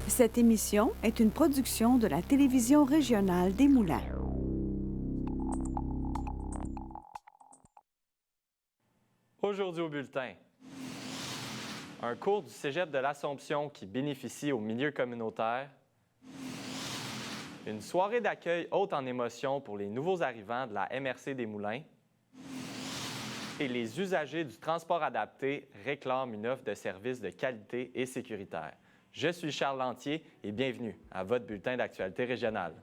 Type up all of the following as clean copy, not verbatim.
Cette émission est une production de la télévision régionale des Moulins. Aujourd'hui au bulletin, un cours du Cégep de l'Assomption qui bénéficie au milieu communautaire, une soirée d'accueil haute en émotion pour les nouveaux arrivants de la MRC des Moulins et les usagers du transport adapté réclament une offre de services de qualité et sécuritaire. Je suis Charles Lantier et bienvenue à votre bulletin d'actualité régionale.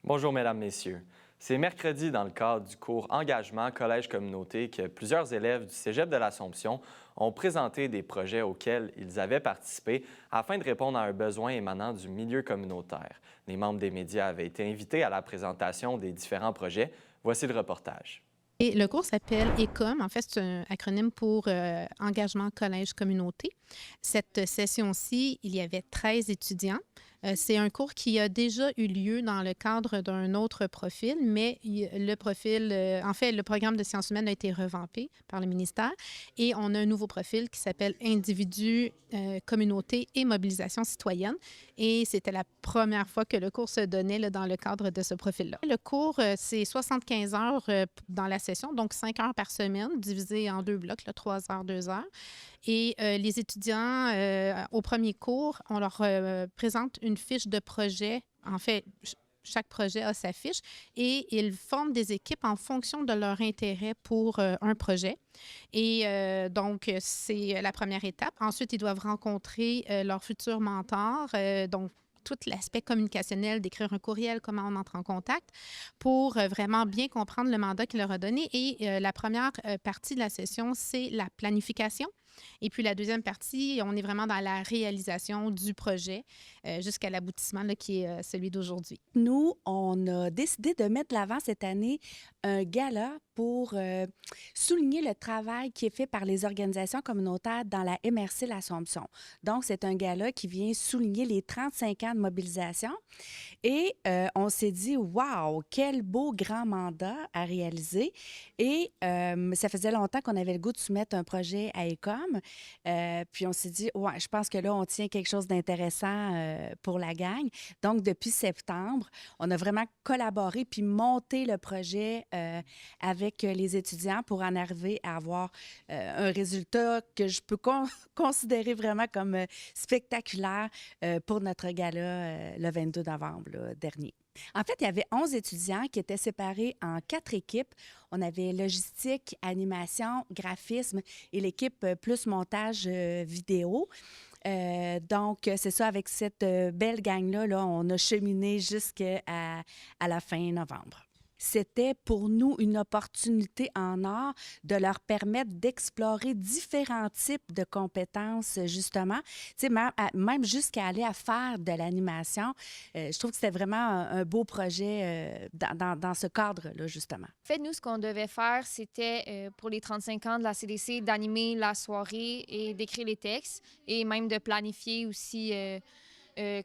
Bonjour, Mesdames, Messieurs. C'est mercredi, dans le cadre du cours Engagement Collège-Communauté, que plusieurs élèves du Cégep de l'Assomption ont présenté des projets auxquels ils avaient participé afin de répondre à un besoin émanant du milieu communautaire. Les membres des médias avaient été invités à la présentation des différents projets. Voici le reportage. Et le cours s'appelle ECOM. En fait, c'est un acronyme pour Engagement Collège-Communauté. Cette session-ci, il y avait 13 étudiants. C'est un cours qui a déjà eu lieu dans le cadre d'un autre profil, mais le programme de sciences humaines a été revampé par le ministère et on a un nouveau profil qui s'appelle Individus, communauté et mobilisation citoyenne. Et c'était la première fois que le cours se donnait là, dans le cadre de ce profil-là. Le cours, c'est 75 heures dans la session, donc 5 heures par semaine, divisé en 2 blocs, là, 3 heures, 2 heures. Et les étudiants, au premier cours, on leur présente une fiche de projet. En fait, chaque projet a sa fiche et ils forment des équipes en fonction de leur intérêt pour un projet. Et donc, c'est la première étape. Ensuite, ils doivent rencontrer leur futur mentor, donc tout l'aspect communicationnel, d'écrire un courriel, comment on entre en contact, pour vraiment bien comprendre le mandat qu'il leur a donné. Et la première partie de la session, c'est la planification. Et puis la deuxième partie, on est vraiment dans la réalisation du projet jusqu'à l'aboutissement là, qui est celui d'aujourd'hui. Nous, on a décidé de mettre de l'avant cette année un gala pour souligner le travail qui est fait par les organisations communautaires dans la MRC l'Assomption. Donc, c'est un gala qui vient souligner les 35 ans de mobilisation. Et on s'est dit, wow, quel beau grand mandat à réaliser. Et ça faisait longtemps qu'on avait le goût de soumettre un projet à ECOM. Puis on s'est dit, ouais, je pense que là, on tient quelque chose d'intéressant pour la gang. Donc, depuis septembre, on a vraiment collaboré puis monté le projet avec les étudiants pour en arriver à avoir un résultat que je peux considérer vraiment comme spectaculaire pour notre gala le 22 novembre là, dernier. En fait, il y avait 11 étudiants qui étaient séparés en 4 équipes. On avait logistique, animation, graphisme et l'équipe plus montage vidéo. Donc, c'est ça, avec cette belle gang-là, là, on a cheminé jusqu'à la fin novembre. C'était pour nous une opportunité en or de leur permettre d'explorer différents types de compétences, justement. Tu sais, même jusqu'à aller à faire de l'animation. Je trouve que c'était vraiment un beau projet dans ce cadre-là, justement. En fait, nous, ce qu'on devait faire, c'était pour les 35 ans de la CDC, d'animer la soirée et d'écrire les textes et même de planifier aussi...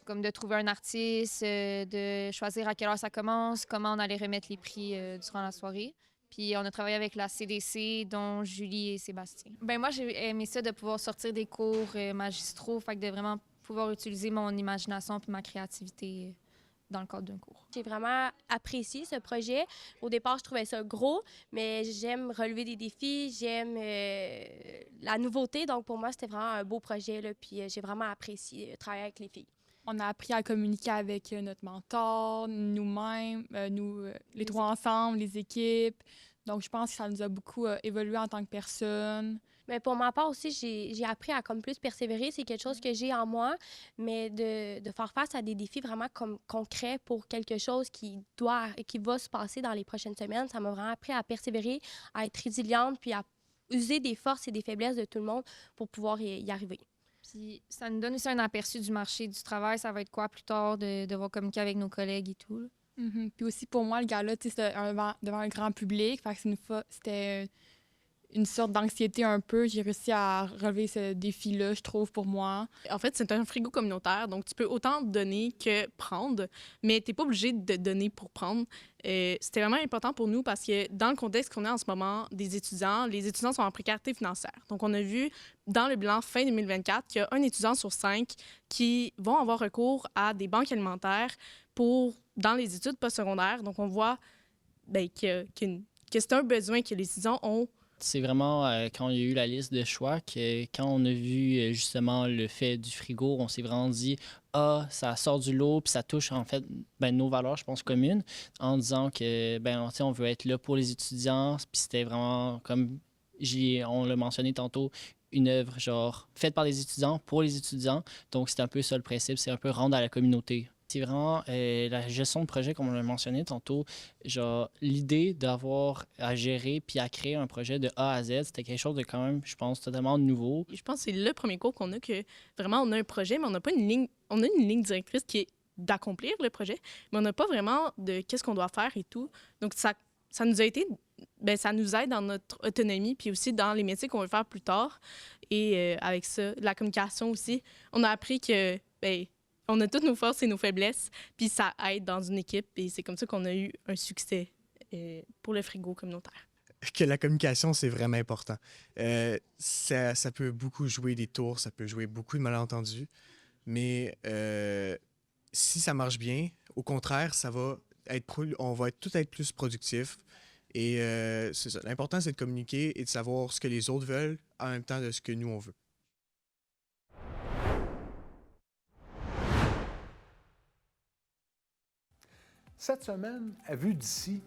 comme de trouver un artiste, de choisir à quelle heure ça commence, comment on allait remettre les prix durant la soirée. Puis on a travaillé avec la CDC, dont Julie et Sébastien. Ben moi, j'ai aimé ça de pouvoir sortir des cours magistraux, fait que de vraiment pouvoir utiliser mon imagination puis ma créativité dans le cadre d'un cours. J'ai vraiment apprécié ce projet. Au départ, je trouvais ça gros, mais j'aime relever des défis, j'aime la nouveauté. Donc, pour moi, c'était vraiment un beau projet, là, puis j'ai vraiment apprécié travailler avec les filles. On a appris à communiquer avec notre mentor, nous-mêmes, les trois ensemble, les équipes. Donc, je pense que ça nous a beaucoup évolué en tant que personne. Mais pour ma part aussi, j'ai appris à comme plus persévérer. C'est quelque chose que j'ai en moi, mais de faire face à des défis vraiment comme concrets pour quelque chose qui va se passer dans les prochaines semaines, ça m'a vraiment appris à persévérer, à être résiliente, puis à user des forces et des faiblesses de tout le monde pour pouvoir y arriver. Puis ça nous donne aussi un aperçu du marché du travail. Ça va être quoi plus tard de devoir communiquer avec nos collègues et tout, là. Puis aussi, pour moi, le gala, tu sais, c'était devant un grand public. Fait que c'était une sorte d'anxiété un peu. J'ai réussi à relever ce défi-là, je trouve, pour moi. En fait, c'est un frigo communautaire, donc tu peux autant donner que prendre, mais tu n'es pas obligé de donner pour prendre. C'était vraiment important pour nous parce que dans le contexte qu'on a en ce moment des étudiants, les étudiants sont en précarité financière. Donc, on a vu dans le bilan fin 2024 qu'il y a un étudiant sur 5 qui vont avoir recours à des banques alimentaires dans les études postsecondaires. Donc, on voit que c'est un besoin que les étudiants ont. C'est vraiment quand il y a eu la liste de choix que quand on a vu justement le fait du frigo, on s'est vraiment dit « Ah, ça sort du lot puis ça touche en fait nos valeurs, je pense, communes » en disant que on veut être là pour les étudiants. Puis c'était vraiment, comme on l'a mentionné tantôt, une œuvre genre faite par les étudiants pour les étudiants. Donc c'est un peu ça le principe, c'est un peu rendre à la communauté. C'est vraiment la gestion de projet, comme on l'a mentionné tantôt, genre l'idée d'avoir à gérer puis à créer un projet de A à Z, c'était quelque chose de quand même, je pense, totalement nouveau. Je pense que c'est le premier cours qu'on a que vraiment on a un projet, mais on n'a pas une ligne, on a une ligne directrice qui est d'accomplir le projet, mais on n'a pas vraiment de qu'est-ce qu'on doit faire et tout. Donc ça nous a été, ça nous aide dans notre autonomie puis aussi dans les métiers qu'on veut faire plus tard. Et avec ça, la communication aussi, on a appris que on a toutes nos forces et nos faiblesses, puis ça aide dans une équipe, et c'est comme ça qu'on a eu un succès pour le frigo communautaire. Que la communication, c'est vraiment important. Ça peut beaucoup jouer des tours, ça peut jouer beaucoup de malentendus, mais si ça marche bien, au contraire, on va tout être plus productif. Et c'est ça. L'important, c'est de communiquer et de savoir ce que les autres veulent en même temps de ce que nous, on veut. Cette semaine, à Vue d'ici,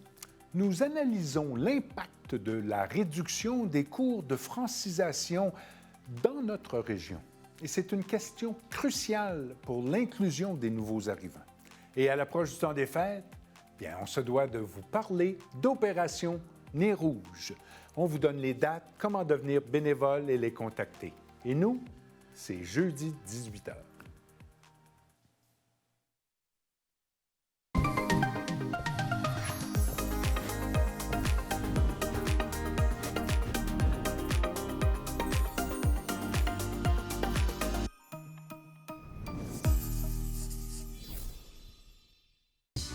nous analysons l'impact de la réduction des cours de francisation dans notre région. Et c'est une question cruciale pour l'inclusion des nouveaux arrivants. Et à l'approche du temps des fêtes, bien, on se doit de vous parler d'Opération Nez Rouge. On vous donne les dates, comment devenir bénévole et les contacter. Et nous, c'est jeudi 18h.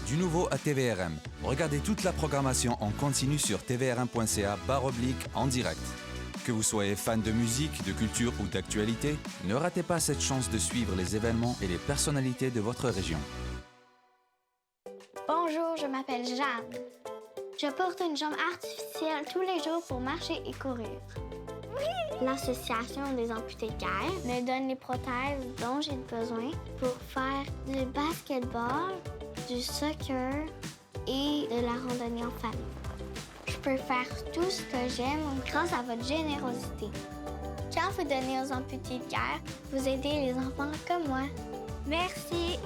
Du nouveau à TVRM. Regardez toute la programmation en continu sur tvrm.ca/en direct. Que vous soyez fan de musique, de culture ou d'actualité, ne ratez pas cette chance de suivre les événements et les personnalités de votre région. Bonjour, je m'appelle Jeanne. Je porte une jambe artificielle tous les jours pour marcher et courir. L'Association des amputés de guerre me donne les prothèses dont j'ai besoin pour faire du basketball, du soccer et de la randonnée en famille. Je peux faire tout ce que j'aime grâce à votre générosité. Quand vous donnez aux amputés de guerre, vous aidez les enfants comme moi. Merci!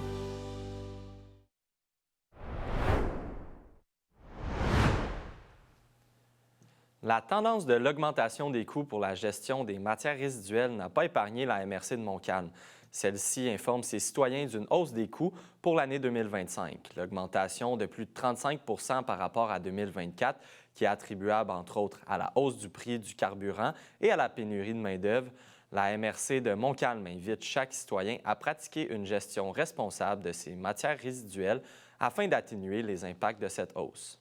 La tendance de l'augmentation des coûts pour la gestion des matières résiduelles n'a pas épargné la MRC de Montcalm. Celle-ci informe ses citoyens d'une hausse des coûts pour l'année 2025. L'augmentation de plus de 35 % par rapport à 2024, qui est attribuable entre autres à la hausse du prix du carburant et à la pénurie de main-d'œuvre. La MRC de Montcalm invite chaque citoyen à pratiquer une gestion responsable de ces matières résiduelles afin d'atténuer les impacts de cette hausse.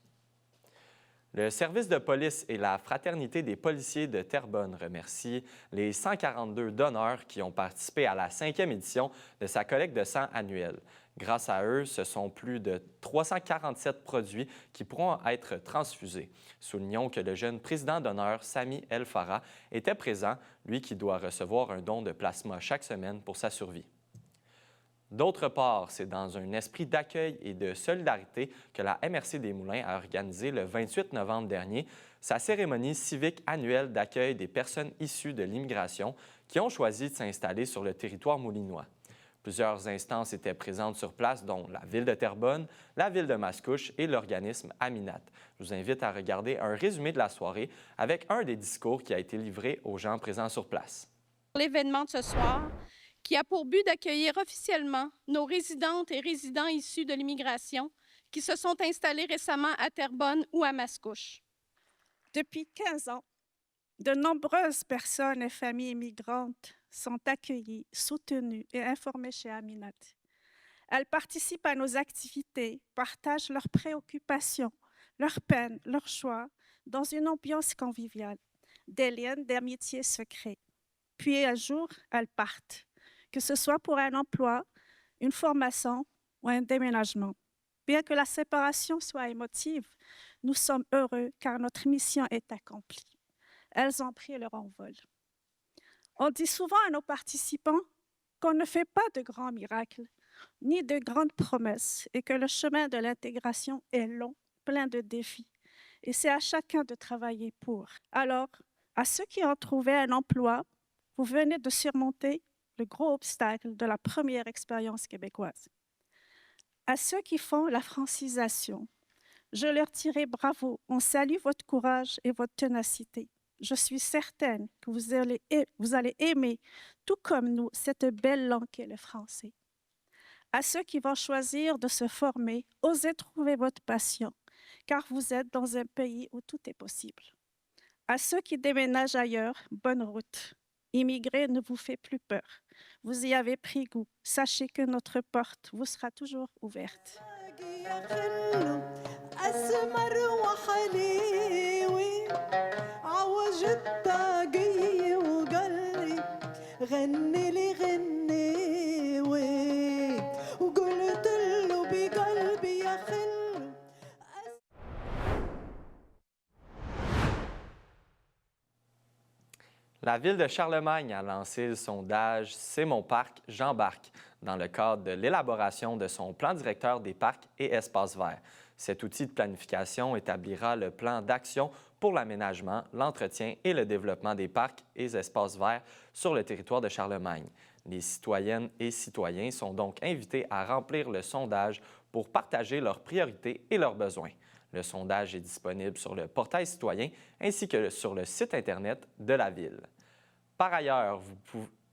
Le service de police et la Fraternité des policiers de Terrebonne remercient les 142 donneurs qui ont participé à la 5e édition de sa collecte de sang annuelle. Grâce à eux, ce sont plus de 347 produits qui pourront être transfusés. Soulignons que le jeune président d'honneur, Sami El Farah, était présent, lui qui doit recevoir un don de plasma chaque semaine pour sa survie. D'autre part, c'est dans un esprit d'accueil et de solidarité que la MRC des Moulins a organisé le 28 novembre dernier sa cérémonie civique annuelle d'accueil des personnes issues de l'immigration qui ont choisi de s'installer sur le territoire moulinois. Plusieurs instances étaient présentes sur place, dont la Ville de Terrebonne, la Ville de Mascouche et l'organisme Aminat. Je vous invite à regarder un résumé de la soirée avec un des discours qui a été livré aux gens présents sur place. L'événement de ce soir, qui a pour but d'accueillir officiellement nos résidentes et résidents issus de l'immigration qui se sont installés récemment à Terrebonne ou à Mascouche. Depuis 15 ans, de nombreuses personnes et familles immigrantes sont accueillies, soutenues et informées chez Aminat. Elles participent à nos activités, partagent leurs préoccupations, leurs peines, leurs choix, dans une ambiance conviviale. Des liens d'amitié se créent. Puis un jour, elles partent, que ce soit pour un emploi, une formation ou un déménagement. Bien que la séparation soit émotive, nous sommes heureux car notre mission est accomplie. Elles ont pris leur envol. On dit souvent à nos participants qu'on ne fait pas de grands miracles, ni de grandes promesses, et que le chemin de l'intégration est long, plein de défis. Et c'est à chacun de travailler pour. Alors, à ceux qui ont trouvé un emploi, vous venez de surmonter le gros obstacle de la première expérience québécoise. À ceux qui font la francisation, je leur dirai bravo, on salue votre courage et votre ténacité. Je suis certaine que vous allez aimer, tout comme nous, cette belle langue qu'est le français. À ceux qui vont choisir de se former, osez trouver votre passion, car vous êtes dans un pays où tout est possible. À ceux qui déménagent ailleurs, bonne route. Immigrer ne vous fait plus peur. Vous y avez pris goût. Sachez que notre porte vous sera toujours ouverte. La Ville de Charlemagne a lancé le sondage « C'est mon parc, j'embarque » dans le cadre de l'élaboration de son plan directeur des parcs et espaces verts. Cet outil de planification établira le plan d'action pour l'aménagement, l'entretien et le développement des parcs et espaces verts sur le territoire de Charlemagne. Les citoyennes et citoyens sont donc invités à remplir le sondage pour partager leurs priorités et leurs besoins. Le sondage est disponible sur le portail citoyen ainsi que sur le site Internet de la Ville. Par ailleurs,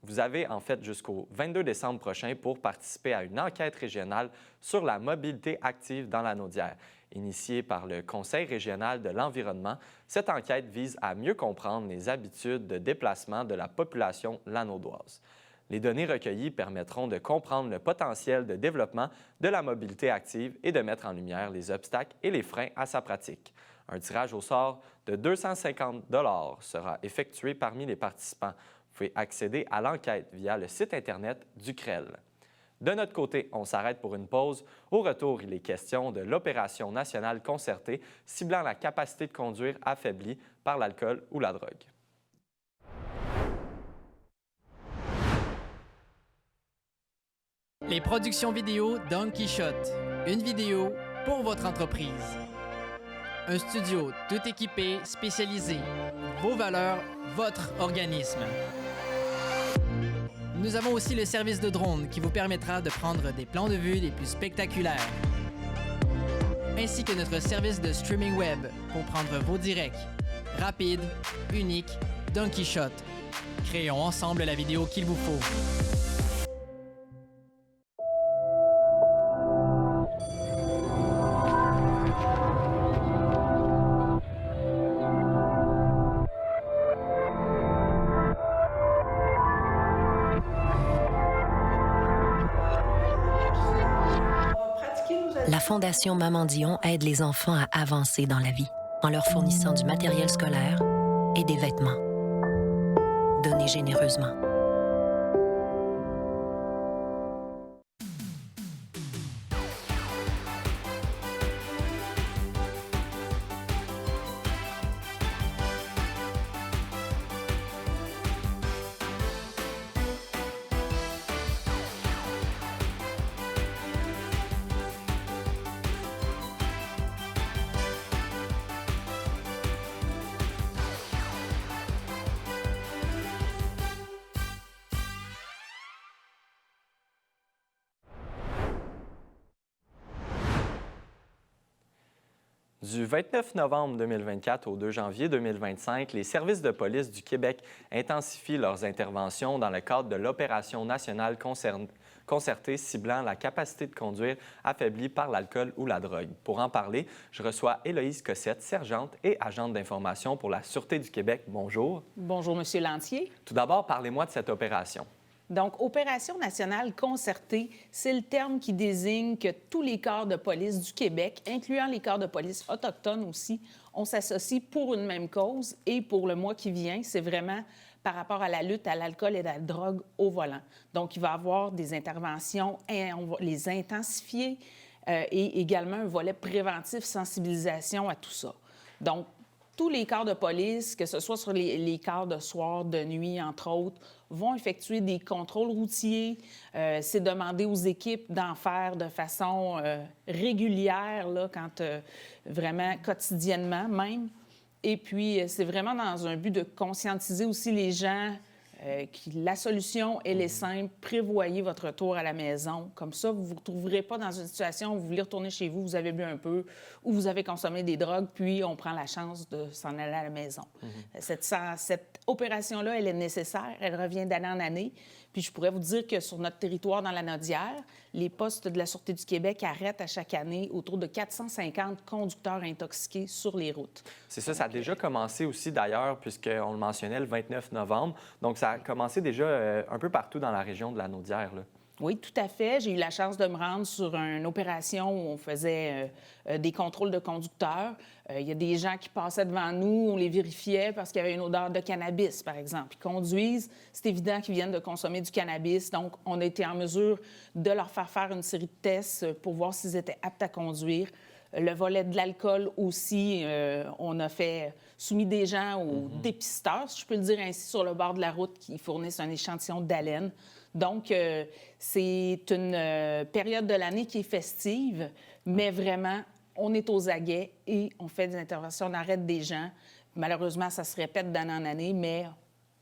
vous avez en fait jusqu'au 22 décembre prochain pour participer à une enquête régionale sur la mobilité active dans la Naudière. Initiée par le Conseil régional de l'environnement, cette enquête vise à mieux comprendre les habitudes de déplacement de la population lanaudoise. Les données recueillies permettront de comprendre le potentiel de développement de la mobilité active et de mettre en lumière les obstacles et les freins à sa pratique. Un tirage au sort de 250 $ sera effectué parmi les participants. Vous pouvez accéder à l'enquête via le site Internet du CREL. De notre côté, on s'arrête pour une pause. Au retour, il est question de l'opération nationale concertée ciblant la capacité de conduire affaiblie par l'alcool ou la drogue. Les productions vidéo Don Quichotte. Une vidéo pour votre entreprise. Un studio tout équipé, spécialisé. Vos valeurs, votre organisme. Nous avons aussi le service de drone qui vous permettra de prendre des plans de vue les plus spectaculaires. Ainsi que notre service de streaming web pour prendre vos directs. Rapide, unique, Don Quichotte. Créons ensemble la vidéo qu'il vous faut. La Fondation Maman Dion aide les enfants à avancer dans la vie en leur fournissant du matériel scolaire et des vêtements. Donnez généreusement. Du 29 novembre 2024 au 2 janvier 2025, les services de police du Québec intensifient leurs interventions dans le cadre de l'opération nationale concertée ciblant la capacité de conduire affaiblie par l'alcool ou la drogue. Pour en parler, je reçois Héloïse Cossette, sergente et agente d'information pour la Sûreté du Québec. Bonjour. Bonjour, Monsieur Lantier. Tout d'abord, parlez-moi de cette opération. Donc, Opération nationale concertée, c'est le terme qui désigne que tous les corps de police du Québec, incluant les corps de police autochtones aussi, on s'associe pour une même cause. Et pour le mois qui vient, c'est vraiment par rapport à la lutte à l'alcool et à la drogue au volant. Donc, il va y avoir des interventions, et on va les intensifier et également un volet préventif, sensibilisation à tout ça. Donc, tous les corps de police, que ce soit sur les corps de soir, de nuit, entre autres, vont effectuer des contrôles routiers. C'est demander aux équipes d'en faire de façon régulière, là, vraiment quotidiennement même. Et puis, c'est vraiment dans un but de conscientiser aussi les gens que la solution, elle est simple. Prévoyez votre retour à la maison. Comme ça, vous ne vous retrouverez pas dans une situation où vous voulez retourner chez vous, vous avez bu un peu, ou vous avez consommé des drogues, puis on prend la chance de s'en aller à la maison. Cette opération-là, elle est nécessaire. Elle revient d'année en année. Puis je pourrais vous dire que sur notre territoire, dans la Naudière, les postes de la Sûreté du Québec arrêtent à chaque année autour de 450 conducteurs intoxiqués sur les routes. C'est ça, ça a déjà commencé aussi d'ailleurs, puisqu'on le mentionnait le 29 novembre. Donc, ça a commencé déjà un peu partout dans la région de la Naudière, là. Oui, tout à fait. J'ai eu la chance de me rendre sur une opération où on faisait des contrôles de conducteurs. Il y a des gens qui passaient devant nous, on les vérifiait parce qu'il y avait une odeur de cannabis, par exemple. Ils conduisent, c'est évident qu'ils viennent de consommer du cannabis. Donc, on a été en mesure de leur faire une série de tests pour voir s'ils étaient aptes à conduire. Le volet de l'alcool aussi, on a soumis des gens aux dépisteurs, si je peux le dire ainsi, sur le bord de la route qui fournissent un échantillon d'haleine. Donc, c'est une période de l'année qui est festive, mais vraiment, on est aux aguets et on fait des interventions, on arrête des gens. Malheureusement, ça se répète d'année en année, mais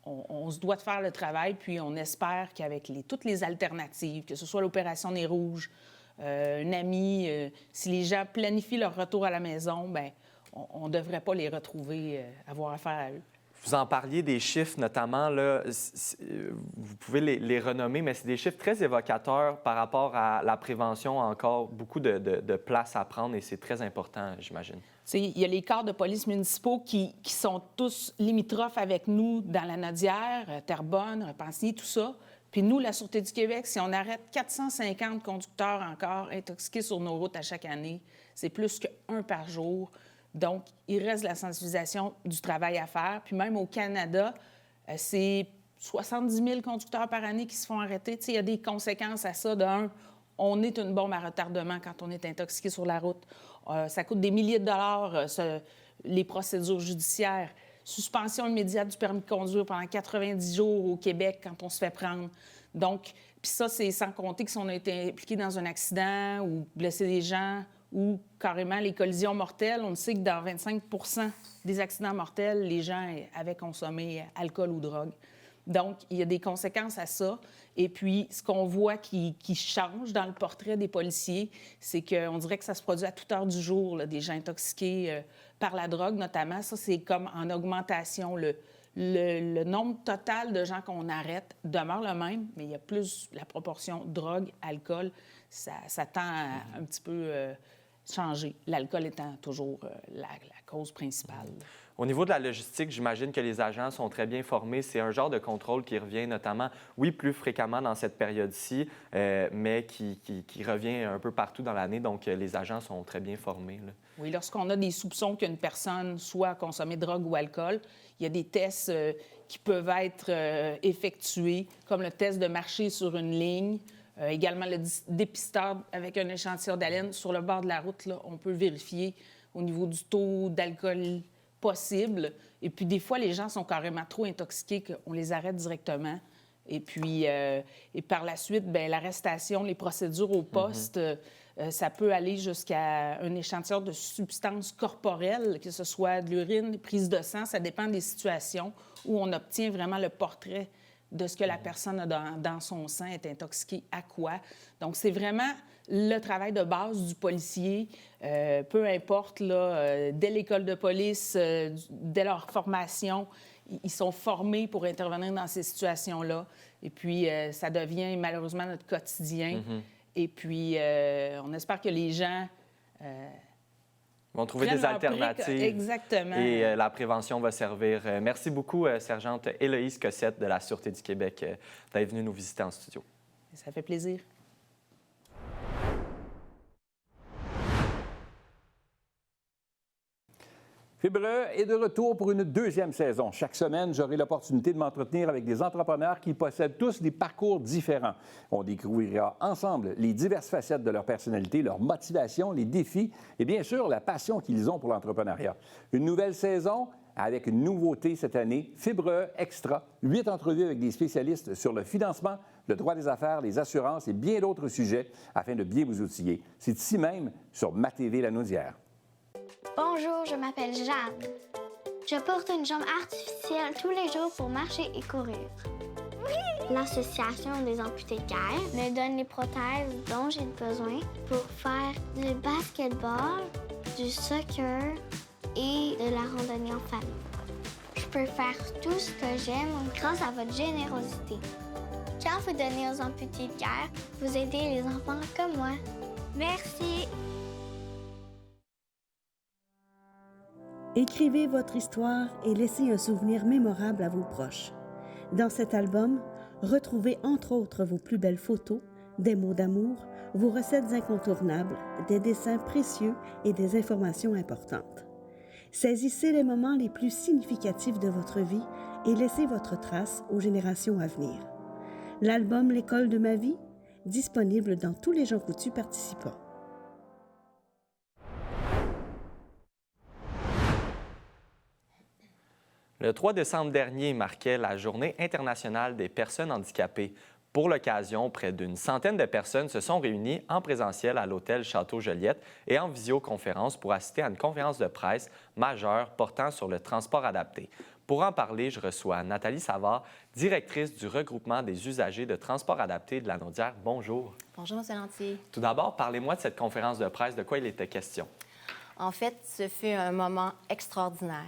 on se doit de faire le travail, puis on espère qu'avec toutes les alternatives, que ce soit l'opération Nez Rouge, un ami, si les gens planifient leur retour à la maison, bien, on ne devrait pas les retrouver, avoir affaire à eux. Vous en parliez des chiffres, notamment, là, vous pouvez les renommer, mais c'est des chiffres très évocateurs par rapport à la prévention, encore beaucoup de place à prendre et c'est très important, j'imagine. Il y a les corps de police municipaux qui sont tous limitrophes avec nous dans la Naudière, Terrebonne, Repentigny, tout ça. Puis nous, la Sûreté du Québec, si on arrête 450 conducteurs encore intoxiqués sur nos routes à chaque année, c'est plus qu'un par jour. Donc, il reste la sensibilisation du travail à faire. Puis même au Canada, c'est 70 000 conducteurs par année qui se font arrêter. Il y a des conséquences à ça. On est une bombe à retardement quand on est intoxiqué sur la route. Ça coûte des milliers de dollars, les procédures judiciaires. Suspension immédiate du permis de conduire pendant 90 jours au Québec quand on se fait prendre. Donc, puis ça, c'est sans compter que si on a été impliqué dans un accident ou blessé des gens ou carrément les collisions mortelles, on sait que dans 25 des accidents mortels, les gens avaient consommé alcool ou drogue. Donc, il y a des conséquences à ça. Et puis, ce qu'on voit qui change dans le portrait des policiers, c'est qu'on dirait que ça se produit à toute heure du jour, là, des gens intoxiqués par la drogue, notamment. Ça, c'est comme en augmentation. Le nombre total de gens qu'on arrête demeure le même, mais il y a plus la proportion drogue, alcool. Ça tend à un petit peu changer. L'alcool étant toujours la cause principale. Au niveau de la logistique, j'imagine que les agents sont très bien formés. C'est un genre de contrôle qui revient notamment, oui, plus fréquemment dans cette période-ci, mais qui revient un peu partout dans l'année. Donc, les agents sont très bien formés, là. Oui, lorsqu'on a des soupçons qu'une personne soit consommée drogue ou alcool, il y a des tests qui peuvent être effectués, comme le test de marcher sur une ligne. Également, le dépisteur avec un échantillon d'haleine sur le bord de la route, là, on peut vérifier au niveau du taux d'alcool possible. Et puis, des fois, les gens sont carrément trop intoxiqués qu'on les arrête directement. Et puis, et par la suite, bien, l'arrestation, les procédures au poste, ça peut aller jusqu'à un échantillon de substances corporelles, que ce soit de l'urine, prise de sang. Ça dépend des situations où on obtient vraiment le portrait de ce que la personne a dans son sang, est intoxiquée à quoi. Donc, c'est vraiment le travail de base du policier, peu importe, là, dès l'école de police, dès leur formation, ils sont formés pour intervenir dans ces situations-là. Et puis, ça devient malheureusement notre quotidien. Et puis, on espère que les gens... vont trouver des alternatives. Exactement. Et la prévention va servir. Merci beaucoup, sergente Héloïse Cossette de la Sûreté du Québec, d'être venue nous visiter en studio. Ça fait plaisir. Fibreux est de retour pour une deuxième saison. Chaque semaine, j'aurai l'opportunité de m'entretenir avec des entrepreneurs qui possèdent tous des parcours différents. On découvrira ensemble les diverses facettes de leur personnalité, leur motivation, les défis et bien sûr la passion qu'ils ont pour l'entrepreneuriat. Une nouvelle saison avec une nouveauté cette année, Fibreux Extra, 8 entrevues avec des spécialistes sur le financement, le droit des affaires, les assurances et bien d'autres sujets afin de bien vous outiller. C'est ici même sur MaTV Lanaudière. Bonjour, je m'appelle Jeanne. Je porte une jambe artificielle tous les jours pour marcher et courir. L'Association des amputés de guerre me donne les prothèses dont j'ai besoin pour faire du basketball, du soccer et de la randonnée en famille. Je peux faire tout ce que j'aime grâce à votre générosité. Quand vous donnez aux amputés de guerre, vous aidez les enfants comme moi. Merci. Écrivez votre histoire et laissez un souvenir mémorable à vos proches. Dans cet album, retrouvez entre autres vos plus belles photos, des mots d'amour, vos recettes incontournables, des dessins précieux et des informations importantes. Saisissez les moments les plus significatifs de votre vie et laissez votre trace aux générations à venir. L'album L'école de ma vie, disponible dans tous les Jean Coutu participants. Le 3 décembre dernier marquait la Journée internationale des personnes handicapées. Pour l'occasion, près d'une centaine de personnes se sont réunies en présentiel à l'hôtel Château-Joliette et en visioconférence pour assister à une conférence de presse majeure portant sur le transport adapté. Pour en parler, je reçois Nathalie Savard, directrice du regroupement des usagers de transport adapté de Lanaudière. Bonjour. Bonjour, M. Lantier. Tout d'abord, parlez-moi de cette conférence de presse. De quoi il était question? En fait, ce fut un moment extraordinaire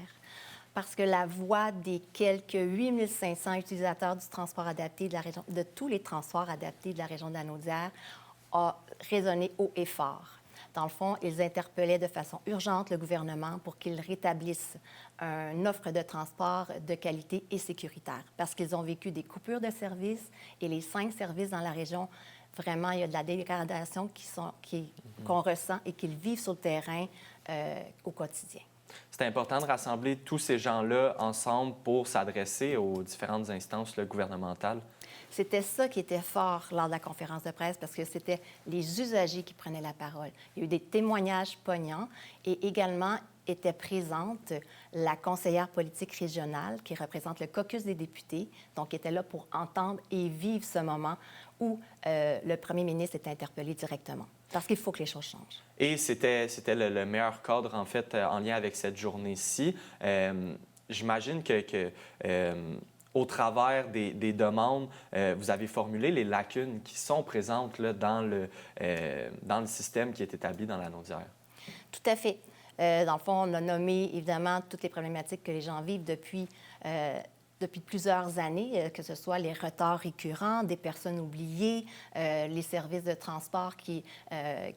parce que la voix des quelques 8500 utilisateurs du transport adapté de la région, de tous les transports adaptés de la région de Lanaudière a résonné haut et fort. Dans le fond, ils interpellaient de façon urgente le gouvernement pour qu'il rétablisse une offre de transport de qualité et sécuritaire parce qu'ils ont vécu des coupures de services et les 5 services dans la région, vraiment, il y a de la dégradation qu'on ressent et qu'ils vivent sur le terrain au quotidien. C'est important de rassembler tous ces gens-là ensemble pour s'adresser aux différentes instances gouvernementales. C'était ça qui était fort lors de la conférence de presse parce que c'était les usagers qui prenaient la parole. Il y a eu des témoignages poignants et également était présente la conseillère politique régionale qui représente le caucus des députés, donc qui était là pour entendre et vivre ce moment où le premier ministre était interpellé directement. Parce qu'il faut que les choses changent. Et c'était le meilleur cadre, en fait, en lien avec cette journée-ci. J'imagine que au travers des demandes, vous avez formulé les lacunes qui sont présentes là, dans le système qui est établi dans la Lanaudière. Tout à fait. Dans le fond, on a nommé, évidemment, toutes les problématiques que les gens vivent depuis plusieurs années, que ce soit les retards récurrents, des personnes oubliées, les services de transport qui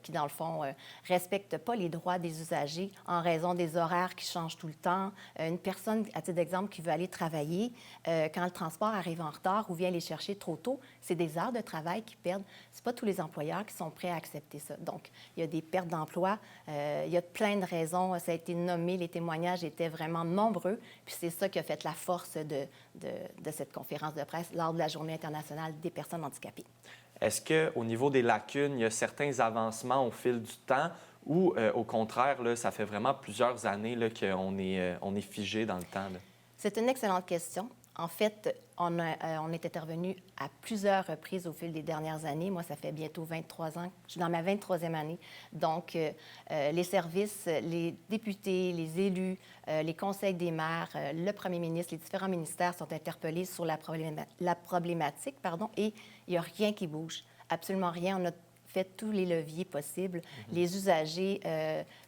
dans le fond, respectent pas les droits des usagers en raison des horaires qui changent tout le temps. Une personne, à titre d'exemple, qui veut aller travailler, quand le transport arrive en retard ou vient les chercher trop tôt, c'est des heures de travail qu'ils perdent. C'est pas tous les employeurs qui sont prêts à accepter ça. Donc, il y a des pertes d'emploi. Il y a plein de raisons. Ça a été nommé, les témoignages étaient vraiment nombreux. Puis c'est ça qui a fait la force de cette conférence de presse lors de la Journée internationale des personnes handicapées. Est-ce qu'au niveau des lacunes, il y a certains avancements au fil du temps ou, au contraire, là, ça fait vraiment plusieurs années là, qu'on est figé dans le temps? Là? C'est une excellente question. En fait, on est intervenu à plusieurs reprises au fil des dernières années. Moi, ça fait bientôt 23 ans. Je suis dans ma 23e année. Donc, les services, les députés, les élus, les conseils des maires, le premier ministre, les différents ministères sont interpellés sur la problématique, et il n'y a rien qui bouge. Absolument rien. On a fait tous les leviers possibles. Les usagers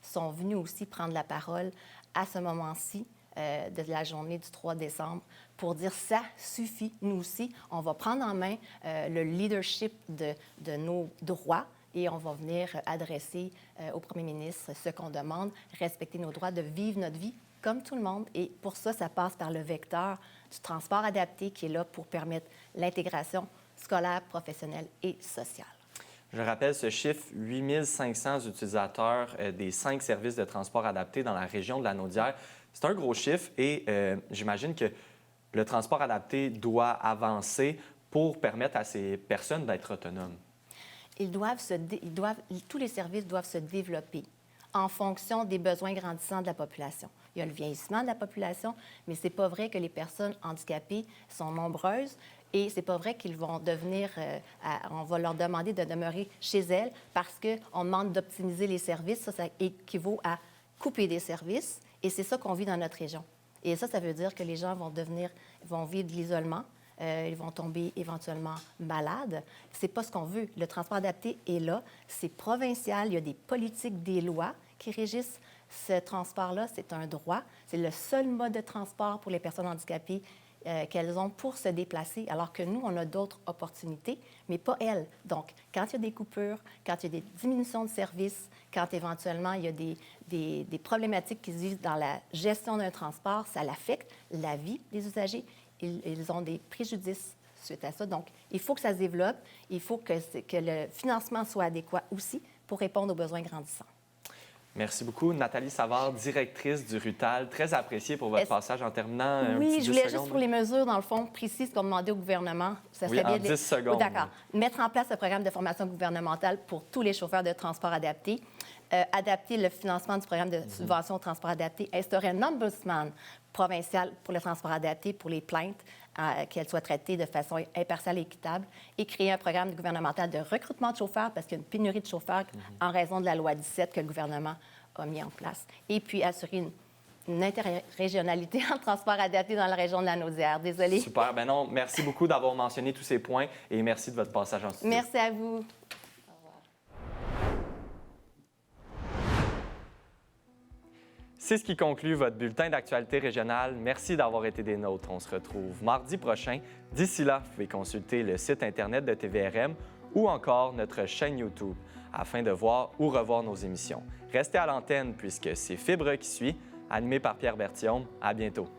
sont venus aussi prendre la parole à ce moment-ci de la journée du 3 décembre pour dire ça suffit, nous aussi, on va prendre en main le leadership de nos droits et on va venir adresser au premier ministre ce qu'on demande, respecter nos droits de vivre notre vie comme tout le monde. Et pour ça, ça passe par le vecteur du transport adapté qui est là pour permettre l'intégration scolaire, professionnelle et sociale. Je rappelle ce chiffre, 8 500 utilisateurs des 5 services de transport adaptés dans la région de la Naudière. C'est un gros chiffre et j'imagine que le transport adapté doit avancer pour permettre à ces personnes d'être autonomes. Tous les services doivent se développer en fonction des besoins grandissants de la population. Il y a le vieillissement de la population, mais c'est pas vrai que les personnes handicapées sont nombreuses et c'est pas vrai qu'ils vont devenir, on va leur demander de demeurer chez elles parce qu'on demande d'optimiser les services. Ça équivaut à couper des services et c'est ça qu'on vit dans notre région. Et ça veut dire que les gens vont vivre de l'isolement. Ils vont tomber éventuellement malades. C'est pas ce qu'on veut. Le transport adapté est là. C'est provincial. Il y a des politiques, des lois qui régissent ce transport-là. C'est un droit. C'est le seul mode de transport pour les personnes handicapées qu'elles ont pour se déplacer, alors que nous, on a d'autres opportunités, mais pas elles. Donc, quand il y a des coupures, quand il y a des diminutions de services, quand éventuellement il y a des problématiques qui se vivent dans la gestion d'un transport, ça l'affecte la vie des usagers. Ils ont des préjudices suite à ça. Donc, il faut que ça se développe. Il faut que le financement soit adéquat aussi pour répondre aux besoins grandissants. Merci beaucoup. Nathalie Savard, directrice du RUTAL, très appréciée pour votre passage en terminant. Oui, je voulais juste pour les mesures, dans le fond, précises qu'on demandait au gouvernement. Ça serait en bien 10 secondes. D'accord. Mettre en place un programme de formation gouvernementale pour tous les chauffeurs de transport adapté. Adapter le financement du programme de subvention au transport adapté. Instaurer un ombudsman provincial pour le transport adapté, pour les plaintes, qu'elles soient traitées de façon impartiale et équitable, et créer un programme gouvernemental de recrutement de chauffeurs, parce qu'il y a une pénurie de chauffeurs en raison de la loi 17 que le gouvernement a mis en place. Et puis assurer une interrégionalité en transport adapté dans la région de la Naudière. Désolée. Super. Ben non, merci beaucoup d'avoir mentionné tous ces points et merci de votre passage en studio. Merci à vous. C'est ce qui conclut votre bulletin d'actualité régionale. Merci d'avoir été des nôtres. On se retrouve mardi prochain. D'ici là, vous pouvez consulter le site Internet de TVRM ou encore notre chaîne YouTube afin de voir ou revoir nos émissions. Restez à l'antenne puisque c'est Fibre qui suit, animé par Pierre Berthiaume. À bientôt.